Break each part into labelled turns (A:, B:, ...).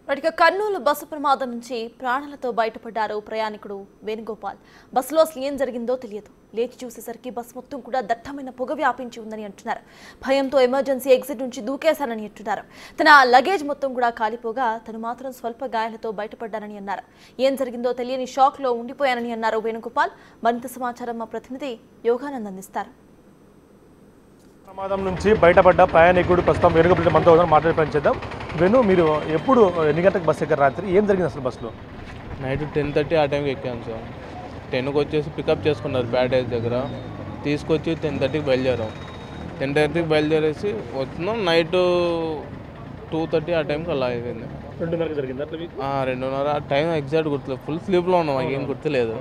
A: వాటిక Kurnool bus ప్రమాదం నుంచి ప్రాణాలతో బయటపడ్డారు ప్రయాణికుడు వేణుగోపాల్. బస్సులో అసలు ఏం జరిగిందో తెలియదు. లేచి చూసేసరికి బస్సు మొత్తం కూడా దట్టమైన పొగ వ్యాపించి ఉందని అంటున్నారు. భయంతో ఎమర్జెన్సీ ఎగ్జిట్ నుంచి దూకేశానని అంటున్నారు. తన లగేజ్ మొత్తం కూడా కాలిపోగా తను మాత్రం స్వల్ప గాయాలతో బయటపడ్డానని అన్నారు. ఏం జరిగిందో తెలియని షాక్ లో ఉండిపోయానని అన్నారు వేణుగోపాల్. మరింత సమాచారం మా ప్రతినిధి యోగానంద్ అందిస్తారు.
B: ప్రమాదం నుంచి బయటపడ్డ ప్రయాణికుడు ప్రస్తుతం వేణుగోపాల్ మనతో మాట్లాడి పనిచేద్దాం. వేణు, మీరు ఎప్పుడు ఎన్ని గంటలకు బస్సు ఎక్కారు? రాత్రి ఏం జరిగింది అసలు బస్సులో?
C: నైట్ 10:30 ఆ టైంకి ఎక్కాను సార్. 10కి వచ్చేసి పికప్ చేసుకున్నారు ప్యాడేజ్ దగ్గర, తీసుకొచ్చి 10:30కి బయలుదేరాం. 10:30కి బయలుదేరేసి వస్తున్నాం. నైట్ 2:30 ఆ టైంకి అలా అయిపోయింది.
B: 2:30కి జరిగింది.
C: 2:30 ఆ టైం ఎగ్జాక్ట్ గుర్తులేదు. ఫుల్ స్లీప్లో ఉన్నాం, ఏం గుర్తులేదు.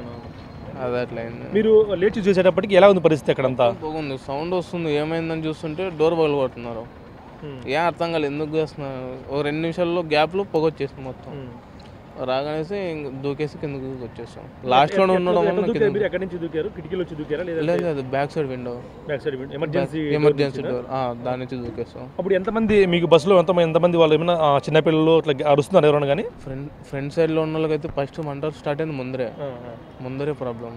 C: అది అట్లా అయింది.
B: మీరు లేచి చూసేటప్పటికి ఎలా ఉంది పరిస్థితి? అక్కడంతా
C: పోగుంది, సౌండ్ వస్తుంది. ఏమైందని చూస్తుంటే డోర్ పగలు కొడుతున్నారు. ఏం అర్థం కాలేదు, ఎందుకు చేస్తున్నారు. ఒక 2 నిమిషాల్లో గ్యాప్లో పొగ వచ్చేసింది మొత్తం. రాగానేసి దూకేసి కిందకి వచ్చేసాం. లాస్ట్లో ఉండడం
B: ఎక్కడి నుంచి దూకారు? కిటికీలో వచ్చి దూకారా?
C: లేదు, back side window, emergency door, దాని నుంచి దూకేస్తాం.
B: అప్పుడు ఎంతమంది మీకు బస్సులో ఎంతమంది వాళ్ళు? ఏమైనా చిన్నపిల్లలు ఇట్లా అరుస్తున్నారు ఎవరైనా? కానీ
C: ఫ్రంట్ సైడ్లో ఉన్న వాళ్ళకైతే ఫస్ట్ మంట స్టార్ట్ అయింది ముందరే ప్రాబ్లం.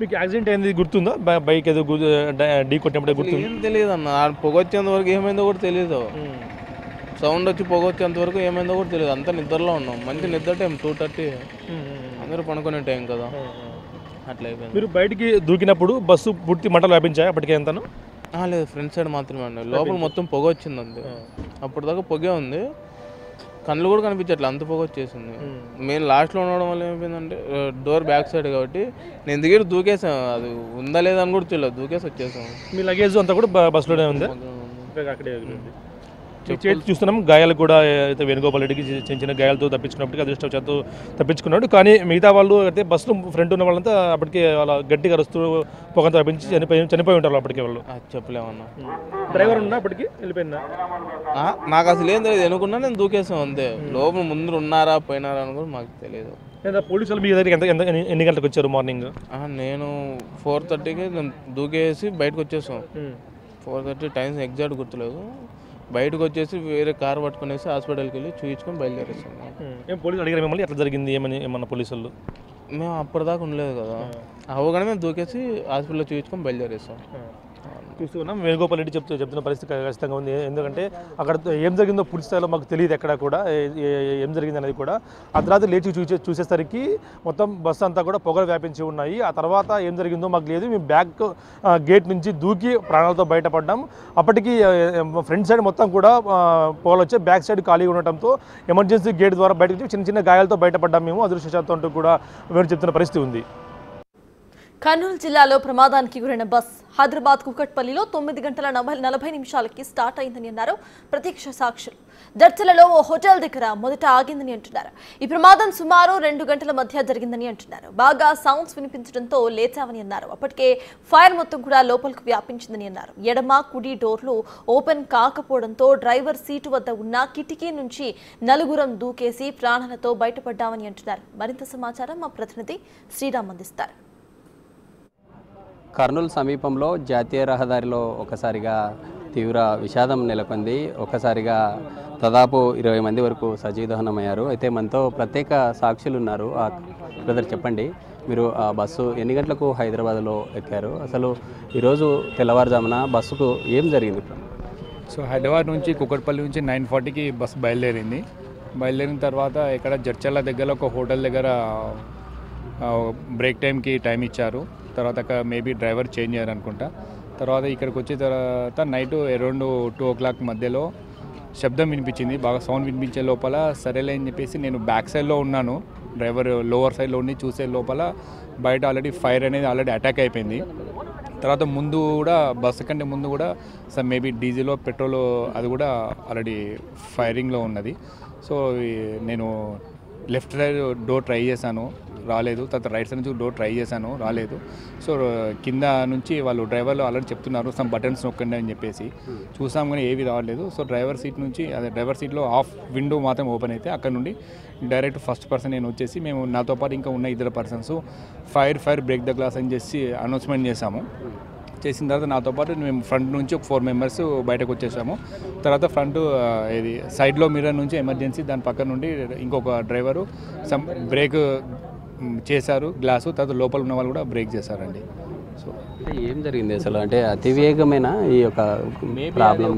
B: మీకు యాక్సిడెంట్ అయింది గుర్తుందా? బైక్ ఏదో ఢీ కొట్టినప్పుడే గుర్తుంది?
C: ఏం తెలియదు అన్న. పొగ వచ్చేంత వరకు ఏమైందో కూడా తెలియదు. సౌండ్ వచ్చి పొగ వచ్చేంత వరకు ఏమైందో కూడా తెలియదు. అంతా నిద్రలో ఉన్నాం. మంచి నిద్ర టైం 2:30, అందరూ పనుకునే టైం కదా, అట్లా అయిపోయింది.
B: మీరు బయటికి దూకినప్పుడు బస్సు పూర్తి మంటలు వ్యాపించాయి అప్పటికే? ఎంతను?
C: లేదు, ఫ్రంట్ సైడ్ మాత్రమే అండి. లోపల మొత్తం పొగ వచ్చింది అంతే. అప్పటిదాకా పొగే ఉంది, కళ్ళు కూడా కనిపించట్లేదు, అంత పొగ వచ్చేసింది. మేము లాస్ట్లో ఉండడం వల్ల ఏమైపోయిందంటే డోర్ బ్యాక్ సైడ్ కాబట్టి నేను దిగి దూకేసాం. అది ఉందా లేదా అని కూడా తెలియదు, దూకేసి వచ్చేసాం.
B: మీ లగేజ్ అంతా కూడా బస్సులోనే ఉంది? అక్కడే చూస్తున్నాం. గాయాలు కూడా అయితే వేణుగోపాల్ రెడ్డికి చిన్న చిన్న గాయాలతో తప్పించుకున్నప్పటికీ అదృష్టవశాత్తు తప్పించుకున్నాడు. కానీ మిగతా వాళ్ళు అయితే బస్సులో ఫ్రంట్ ఉన్న వాళ్ళంతా అప్పటికే వాళ్ళ గట్టిగా అరుస్తూ పొగంతా తప్పించి చనిపోయి ఉంటారు అప్పటికే వాళ్ళు.
C: చెప్పలేమన్నా.
B: డ్రైవర్ ఉన్నా అప్పటికి వెళ్ళిపోయిందా?
C: నాకు అసలు ఏం తెలియదు, అనుకున్నా నేను దూకేసాం అంతే. లోపల ముందు ఉన్నారా పోయినారా అని కూడా మాకు తెలియదు.
B: లేదా పోలీసులు మీ దగ్గరికి ఎన్ని గంటలకు వచ్చారు మార్నింగ్?
C: నేను 4:30కి దూకేసి బయటకు వచ్చేసాం. 4:30 టైం ఎగ్జాక్ట్ గుర్తులేదు. బయటకు వచ్చేసి వేరే కార్ పట్టుకునేసి హాస్పిటల్కి వెళ్ళి చూపించుకొని బయలుదేరేసాం.
B: ఏం పోలీసులు అడిగారు మిమ్మల్ని ఎట్లా జరిగింది ఏమన్నా పోలీసులు?
C: మేము అప్పటిదాకా ఉండలేదు కదా, అవగానే మేము దూకేసి హాస్పిటల్లో చూపించుకొని బయలుదేరేసాం.
B: చూస్తున్నాం వేణుగోపాల్ రెడ్డి చెప్తున్న పరిస్థితి ఖచ్చితంగా ఉంది. ఎందుకంటే అక్కడ ఏం జరిగిందో పూర్తి స్థాయిలో మాకు తెలియదు, ఎక్కడ కూడా ఏం జరిగింది అనేది కూడా. ఆ తర్వాత లేచి చూసేసరికి మొత్తం బస్సు అంతా కూడా పొగలు వ్యాపించి ఉన్నాయి. ఆ తర్వాత ఏం జరిగిందో మాకు లేదు. మేము బ్యాక్ గేట్ నుంచి దూకి ప్రాణాలతో బయటపడ్డాం. అప్పటికి ఫ్రంట్ సైడ్ మొత్తం కూడా పొగలు వచ్చి బ్యాక్ సైడ్ ఖాళీగా ఉండటంతో ఎమర్జెన్సీ గేట్ ద్వారా బయటకు చిన్న చిన్న గాయాలతో బయటపడ్డాం మేము. అదృష్టశాతం అంటూ కూడా వేణు చెప్తున్న పరిస్థితి ఉంది.
A: కర్నూలు జిల్లాలో ప్రమాదానికి గురైన బస్ హైదరాబాద్ కుకట్పల్లిలో 9:40 స్టార్ట్ అయిందని అన్నారు ప్రత్యక్ష సాక్షులు. దర్చలలో ఓ హోటల్ దగ్గర మొదట ఆగిందని అంటున్నారు. ఈ ప్రమాదం సుమారు 2 గంటల మధ్య జరిగిందని అంటున్నారు. బాగా సౌండ్స్ వినిపించడంతో లేచామని అన్నారు. అప్పటికే ఫైర్ మొత్తం కూడా లోపలికి వ్యాపించిందని అన్నారు. ఎడమ కుడి డోర్లు ఓపెన్ కాకపోవడంతో డ్రైవర్ సీటు వద్ద ఉన్న కిటికీ నుంచి 4 దూకేసి ప్రాణాలతో బయటపడ్డామని అంటున్నారు. మరింత సమాచారం మా ప్రతినిధి శ్రీరామ్ అందిస్తారు.
D: కర్నూలు సమీపంలో జాతీయ రహదారిలో ఒకసారిగా తీవ్ర విషాదం నెలకొంది. ఒకసారిగా దాదాపు 20 మంది వరకు సజీవ దహనమయ్యారు. అయితే మనతో ప్రత్యేక సాక్షులు ఉన్నారు. బ్రదర్, చెప్పండి, మీరు ఆ బస్సు ఎన్ని గంటలకు హైదరాబాద్లో ఎక్కారు? అసలు ఈరోజు తెల్లవారుజామున బస్సుకు ఏం జరిగింది?
E: సో హైదరాబాద్ నుంచి కుకట్పల్లి నుంచి 9:40కి బస్సు బయలుదేరింది. బయలుదేరిన తర్వాత ఇక్కడ జడ్చర్ల దగ్గర ఒక హోటల్ దగ్గర బ్రేక్ టైంకి టైం ఇచ్చారు. తర్వాత మేబీ డ్రైవర్ చేంజ్ అయ్యారు అనుకుంటా. తర్వాత ఇక్కడికి వచ్చిన తర్వాత నైట్ అరౌండ్ 2 o'clock మధ్యలో శబ్దం వినిపించింది. బాగా సౌండ్ వినిపించే లోపల సరేలే అని చెప్పేసి నేను బ్యాక్ సైడ్లో ఉన్నాను, డ్రైవర్ లోవర్ సైడ్లో ఉండి చూసే లోపల బయట ఆల్రెడీ ఫైర్ అనేది ఆల్రెడీ అటాక్ అయిపోయింది. తర్వాత ముందు కూడా బస్సు కంటే ముందు కూడా మేబీ డీజిల్ పెట్రోల్ అది కూడా ఆల్రెడీ ఫైరింగ్లో ఉన్నది. సో నేను లెఫ్ట్ సైడ్ డోర్ ట్రై చేశాను, రాలేదు. తర్వాత రైట్ సైడ్ నుంచి డోర్ ట్రై చేశాను, రాలేదు. సో కింద నుంచి వాళ్ళు డ్రైవర్లు ఆల్రెడీ చెప్తున్నారు సమ్ బటన్స్ నొక్కండి అని చెప్పేసి. చూసాం కానీ ఏవి రావట్లేదు. సో డ్రైవర్ సీట్ నుంచి డ్రైవర్ సీట్లో హాఫ్ విండో మాత్రం ఓపెన్ అయితే అక్కడ నుండి డైరెక్ట్ ఫస్ట్ పర్సన్ నేను వచ్చేసి మేము నాతో పాటు ఇంకా ఉన్న 2 persons fire break the glass అని చేసి అనౌన్స్మెంట్ చేశాము. చేసిన తర్వాత నాతో పాటు మేము ఫ్రంట్ నుంచి ఒక 4 మెంబర్స్ బయటకు వచ్చేసాము. తర్వాత ఫ్రంట్ ఇది సైడ్లో మిర్రర్ నుంచి ఎమర్జెన్సీ దాని పక్క నుండి ఇంకొక డ్రైవరు బ్రేక్ చేశారు గ్లాసు, తర్వాత లోపల ఉన్న వాళ్ళు కూడా బ్రేక్ చేశారండి. సో
D: ఏం జరిగింది అసలు? అంటే అతివేగమైన ఈ యొక్క ప్రాబ్లం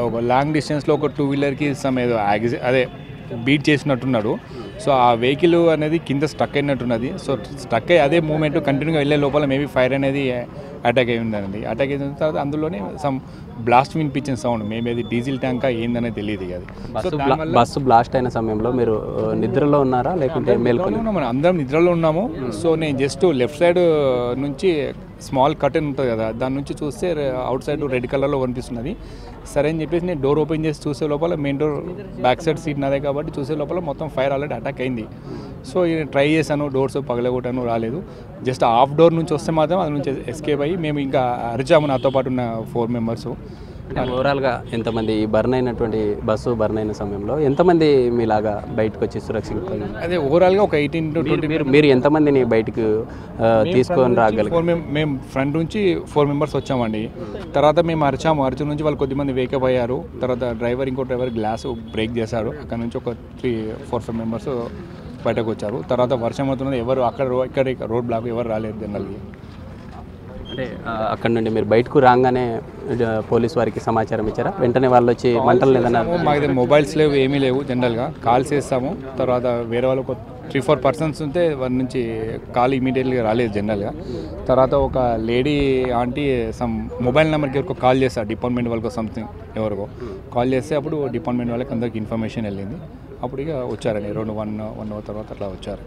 E: ఒక లాంగ్ డిస్టెన్స్లో ఒక 2 వీలర్కి ఏదో అదే బీట్ చేసినట్టున్నాడు. సో ఆ వెహికల్ అనేది కింద స్టక్ అయినట్టున్నది. సో స్టక్ అయ్యి అదే మూమెంట్ కంటిన్యూగా వెళ్ళే లోపల మేబీ ఫైర్ అనేది అటాక్ అయి ఉందండి. అటాక్ అయిన తర్వాత అందులోనే సమ్ బ్లాస్ట్ వినిపించిన సౌండ్, మేబీ అది డీజిల్ ట్యాంకా ఏందనే తెలియదు. అది
D: బస్సు బ్లాస్ట్ అయిన సమయంలో మీరు నిద్రలో ఉన్నారా లేకుంటే మేల్కొని?
E: అందరం నిద్రలో ఉన్నాము. సో నేను జస్ట్ లెఫ్ట్ సైడ్ నుంచి స్మాల్ కర్టెన్ ఉంటుంది కదా, దాని నుంచి చూస్తే అవుట్ సైడ్ రెడ్ కలర్లో కనిపిస్తున్నది. సరే అని చెప్పేసి నేను డోర్ ఓపెన్ చేసి చూసే లోపల main door back side seat నాదే కాబట్టి చూసే లోపల మొత్తం ఫైర్ ఆల్రెడీ అటాక్ అయింది. సో ట్రై చేశాను, డోర్స్ పగలగొట్టాను, రాలేదు. జస్ట్ హాఫ్ డోర్ నుంచి వస్తే మాత్రం అది నుంచి ఎస్కేప్ అయ్యి మేము ఇంకా అరిచాము నాతో పాటు ఉన్న 4 మెంబర్స్.
D: ఓవరాల్గా ఎంతమంది బర్న్ అయినటువంటి బస్సు బర్న్ అయిన సమయంలో ఎంతమంది మీలాగా బయటకు వచ్చి సురక్షితంగా?
E: అదే ఓవరాల్గా ఒక 18 to 20
D: మీరు ఎంతమందిని బయటకు తీసుకొని రాగలిగారు?
E: మేము ఫ్రంట్ నుంచి 4 మెంబర్స్ వచ్చామండి. తర్వాత మేము అరిచు నుంచి వాళ్ళు కొద్దిమంది వేకప్ అయ్యారు. తర్వాత ఇంకో డ్రైవర్ గ్లాసు బ్రేక్ చేశారు. అక్కడ నుంచి ఒక 3-4 మెంబర్స్ బయటకు వచ్చారు. తర్వాత వర్షం అవుతున్నది, ఎవరు ఇక్కడ రోడ్ బ్లాక్ ఎవరు రాలేదు జనరల్గా.
D: అంటే అక్కడ నుండి మీరు బయటకు రాగానే పోలీస్ వారికి సమాచారం ఇచ్చారా? వెంటనే వాళ్ళు వచ్చి మంటలు ఏదైనా?
E: మా దగ్గర మొబైల్స్ లేవు, ఏమీ లేవు. జనరల్గా కాల్ చేస్తాము. తర్వాత వేరే వాళ్ళు ఒక 3-4 పర్సన్స్ ఉంటే వారి నుంచి కాల్ ఇమీడియట్గా రాలేదు జనరల్గా. తర్వాత ఒక లేడీ ఆంటీ సమ్ మొబైల్ నెంబర్కి ఎవరికో కాల్ చేస్తారు, డిపార్ట్మెంట్ వాళ్ళకో సంథింగ్ ఎవరికో కాల్ చేస్తే అప్పుడు డిపార్ట్మెంట్ వాళ్ళకి అందరికి ఇన్ఫర్మేషన్ వెళ్ళింది. అప్పుడు ఇక వచ్చారండి, 1 అవర్ తర్వాత అట్లా వచ్చారు.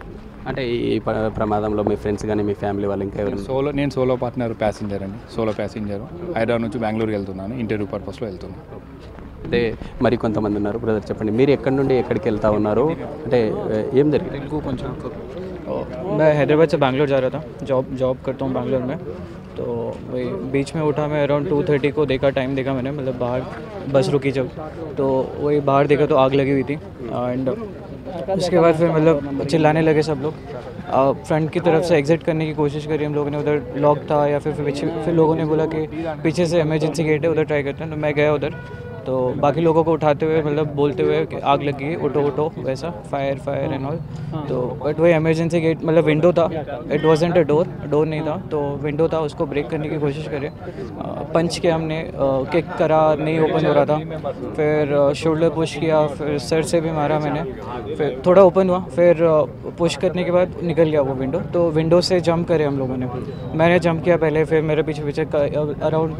D: అంటే ఈ ప్రమాదంలో మీ ఫ్రెండ్స్ కానీ మీ ఫ్యామిలీ వాళ్ళు ఇంకా ఎవరు?
E: నేను సోలో పార్ట్నర్ ప్యాసింజర్ అండి. సోలో ప్యాసింజర్ హైదరాబాద్ నుంచి బెంగళూరుకి వెళ్తున్నాను, ఇంటర్వ్యూ పర్పస్లో వెళ్తున్నాను.
D: అంటే మరి కొంతమంది ఉన్నారు. బ్రదర్ చెప్పండి, మీరు ఎక్కడి నుండి ఎక్కడికి వెళ్తా ఉన్నారు? అంటే ఏం జరిగింది?
F: मैं हैदराबाद से बैंगलोर जा रहा था, जॉब करता हूँ बैंगलोर में. तो वही बीच में उठा, मैं अराउंड 2:30 को टाइम देखा मैंने, मतलब बाहर बस रुकी जब, तो वही बाहर देखा तो आग लगी हुई थी. एंड उसके बाद फिर मतलब चिल्लाने लगे सब लोग. फ्रंट की तरफ से एग्जिट करने की कोशिश करी हम लोगों ने, उधर लॉक था या फिर लोगों ने बोला कि पीछे से इमरजेंसी गेट है, उधर ट्राई करते हैं. तो मैं गया उधर, तो बाकी लोगों को उठाते हुए मतलब बोलते हुए कि आग लगी है, उठो वैसा फायर एंड ऑल. तो बट वही इमरजेंसी गेट मतलब विंडो था, इट वाजंट अ डोर नहीं था, तो विंडो था, उसको ब्रेक करने की कोशिश करे. पंच किया हमने, किक करा, नहीं ओपन हो रहा था. फिर शोल्डर पुश किया, फिर सर से भी मारा मैंने, फिर थोड़ा ओपन हुआ. फिर पुश करने के बाद निकल गया वो विंडो. तो विंडो से जंप करे हम लोगों ने, मैंने जंप किया पहले, फिर मेरे पीछे अराउंड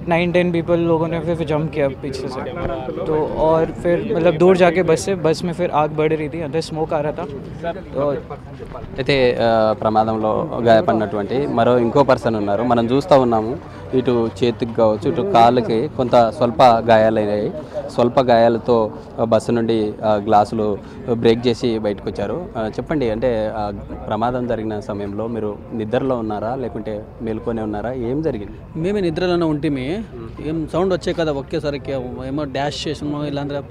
F: 9-10 पीपल लोगों ने फिर जंप किया पीछे से. तो और फिर मतलब दूर जाके बस में फिर आग बढ़ रही थी, अंदर स्मोक आ रहा था. तो
D: అయితే ప్రమాదంలో గాయపడినటువంటి ఇంకో పర్సన్ ఉన్నారు, మనం చూస్తూ ఉన్నాము. ఇటు చేతికి కావచ్చు, ఇటు కాళ్ళకి కొంత స్వల్ప గాయాలయ్యాయి. స్వల్ప గాయాలతో బస్సు నుండి గ్లాసులు బ్రేక్ చేసి బయటకు వచ్చారు. చెప్పండి, అంటే ప్రమాదం జరిగిన సమయంలో మీరు నిద్రలో ఉన్నారా లేకుంటే మేల్కొనే ఉన్నారా? ఏం జరిగింది?
G: మేమే నిద్రలోనే ఉంటేమి, ఏం సౌండ్ వచ్చే కదా ఒకేసారికి, ఏమో డ్యాష్ చేసాము, ఇలాంటి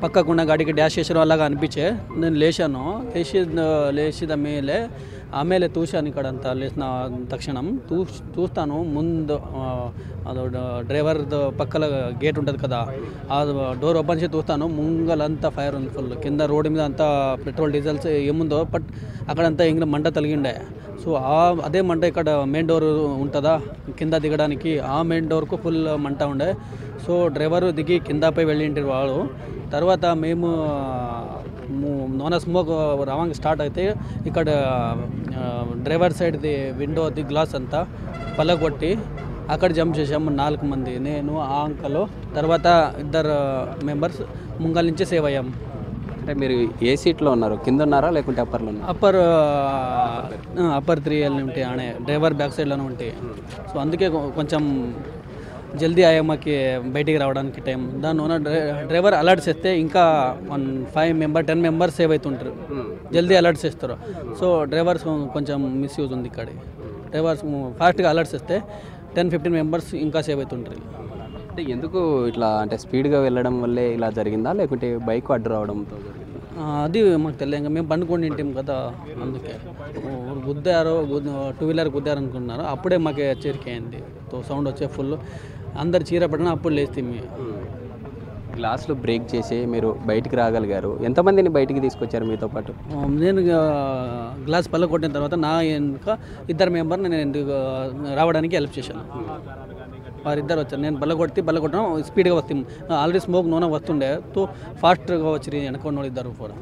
G: పక్కకున్న గాడికి డ్యాష్ చేసారు అలాగా అనిపించే. నేను లేచాను, లేచిದ ಆಮೇಲೆ ತೂಷಾನು ಈ ಕಡೆ ಅಂತ లేచిన తక్షణం చూస్తాను ముందు ಅದು డ్రైవర్ದು పక్కల గేట్ ఉంటుంది కదా, ఆ డోర్ ఓపెన్ చేసి చూస్తాను, ముంగలంతా ఫైర్ ఉంది ఫుల్. కింద రోడ్డు మీద అంతా పెట్రోల్ డీజిల్స్ ఏముందో బట్ అక్కడంతా ఇంకా మంట తలిగిండే. సో అదే మంట ఇక్కడ మెయిన్ డోర్ ఉంటుందా కింద దిగడానికి, ఆ మెయిన్ డోర్కు ఫుల్ మంట ఉండే. సో డ్రైవరు దిగి కిందపై వెళ్ళింటారు వాళ్ళు. తర్వాత మేము నోన స్మోక్ రావంగా స్టార్ట్ అయితే ఇక్కడ డ్రైవర్ సైడ్ది విండోది గ్లాస్ అంతా పలగొట్టి అక్కడ జంప్ చేసాము 4 మంది, నేను ఆ అంకలు, తర్వాత 2 మెంబర్స్ ముంగల్ నుంచి సేవ్ అయ్యాము.
D: అంటే మీరు ఏ సీట్లో ఉన్నారు? కింద ఉన్నారా లేకుంటే అప్పర్లో ఉన్నారా?
G: అప్పర్ 3L ఉంటాయి ఆడే, డ్రైవర్ బ్యాక్ సైడ్లోనే ఉంటాయి. సో అందుకే కొంచెం జల్దీ అయ్యామకి బయటికి రావడానికి టైం. దానివల్ల డ్రైవర్ అలర్ట్ చేస్తే ఇంకా 10 మెంబర్స్ సేవ్ అవుతుంటారు, జల్దీ అలర్ట్ చేస్తారు. సో డ్రైవర్స్ కొంచెం మిస్యూజ్ ఉంది ఇక్కడ. డ్రైవర్స్ ఫాస్ట్గా అలర్ట్ చేస్తే 10-15 మెంబర్స్ ఇంకా సేవ్ అవుతుంటారు.
D: అంటే ఎందుకు ఇట్లా, అంటే స్పీడ్గా వెళ్ళడం వల్లే ఇలా జరిగిందా లేకుంటే బైక్ అడ్డు రావడంతో జరిగిందా?
G: అది మాకు తెలియదు, ఇంకా మేము పండుకొని తింటాం కదా, అందుకే గుద్దారు, 2 వీలర్ గుద్దారు అనుకున్నారు. అప్పుడే మాకు హెచ్చరిక అయింది, సౌండ్ వచ్చే ఫుల్, అందరు చీర పడిన అప్పుడు లేస్తే
D: గ్లాసులు బ్రేక్ చేసి మీరు బయటికి రాగలిగారు. ఎంతమందిని బయటికి తీసుకొచ్చారు మీతో పాటు?
G: నేను గ్లాస్ పళ్ళ కొట్టిన తర్వాత నా ఇంకా 2 మెంబర్ని నేను రావడానికి హెల్ప్ చేశాను. వారిద్దరు వచ్చారు, నేను బల్ల కొట్టడం స్పీడ్గా వస్తాం, ఆల్రెడీ స్మోక్ నూనె వస్తుండే, ఫాస్ట్గా వచ్చి వెనకొన్న 2 కూడా.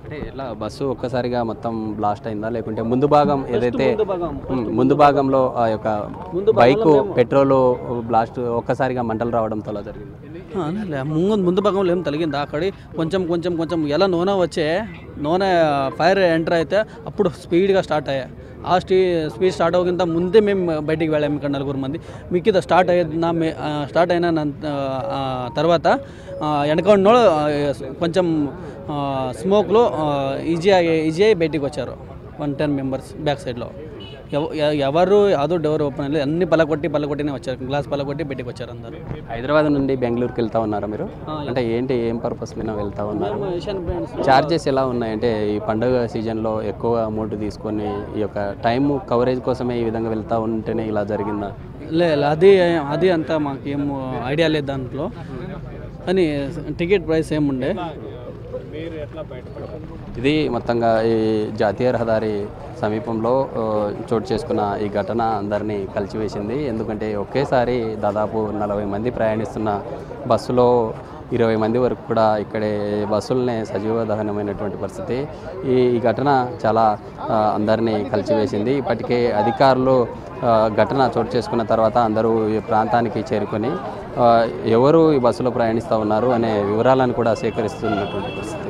D: అంటే ఎలా బస్సు ఒక్కసారిగా మొత్తం బ్లాస్ట్ అయిందా, లేకుంటే ముందు భాగం ఏదైతే ముందు భాగంలో ఆ యొక్క బైకు పెట్రోల్ బ్లాస్ట్ ఒక్కసారిగా మంటలు రావడంతో అలా జరిగింది?
G: ముందు భాగంలో ఏం తగిలింది, అక్కడ కొంచెం ఎలా నూనె ఫైర్ ఎంటర్ అయితే అప్పుడు స్పీడ్గా స్టార్ట్ అయ్యాయి. ఆ స్పీడ్ స్టార్ట్ అవ్వకంత ముందే మేము బయటికి వెళ్ళాము, ఇక్కడ 4 మంది. మీకు స్టార్ట్ అయిన తర్వాత వెనక కొంచెం స్మోక్లో ఈజీ బయటికి వచ్చారు. 110 మెంబర్స్ బ్యాక్ సైడ్లో. ఎవరు అదో డోర్ ఓపెన్ అయ్యలేదు, అన్ని పలకొట్టినే వచ్చారు, గ్లాస్ పలకొట్టి బయటికి వచ్చారు అందరూ.
D: హైదరాబాద్ నుండి బెంగళూరుకి వెళ్తా ఉన్నారా మీరు? అంటే ఏం పర్పస్ మీద వెళ్తా ఉన్నారు? ఛార్జెస్ ఎలా ఉన్నాయి? అంటే ఈ పండుగ సీజన్లో ఎక్కువ అమౌంట్ తీసుకొని ఈ యొక్క టైం కవరేజ్ కోసమే ఈ విధంగా వెళ్తూ ఉంటేనే ఇలా జరిగిందా?
G: లేదు, అది అంతా మాకేం ఐడియా లేదు దాంట్లో, అని టికెట్ ప్రైస్ ఏముండే.
D: ఇది మొత్తంగా ఈ జాతీయ రహదారి సమీపంలో చోటు చేసుకున్న ఈ ఘటన అందరినీ కలిచివేసింది. ఎందుకంటే ఒకేసారి దాదాపు 40 మంది ప్రయాణిస్తున్న బస్సులో 20 మంది వరకు కూడా ఇక్కడే బస్సులనే సజీవ దహనమైనటువంటి పరిస్థితి. ఈ ఘటన చాలా అందరినీ కలిచివేసింది. ఇప్పటికే అధికారులు ఘటన చోటు చేసుకున్న తర్వాత అందరూ ఈ ప్రాంతానికి చేరుకొని ఎవరు ఈ బస్సులో ప్రయాణిస్తూ ఉన్నారు అనే వివరాలను కూడా సేకరిస్తున్నటువంటి పరిస్థితి.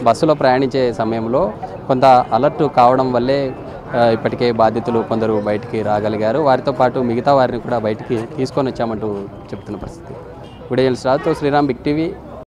D: బస్సులో ప్రయాణించే సమయంలో కొంత అలర్ట్ కావడం వల్లే ఇప్పటికే బాధితులు కొందరు బయటికి రాగలిగారు. వారితో పాటు మిగతా వారిని కూడా బయటికి తీసుకొని వచ్చామంటూ చెప్తున్న పరిస్థితి. వీడియో జర్నలిస్ట్ రాజుతో శ్రీరామ్, బిగ్ టీవీ.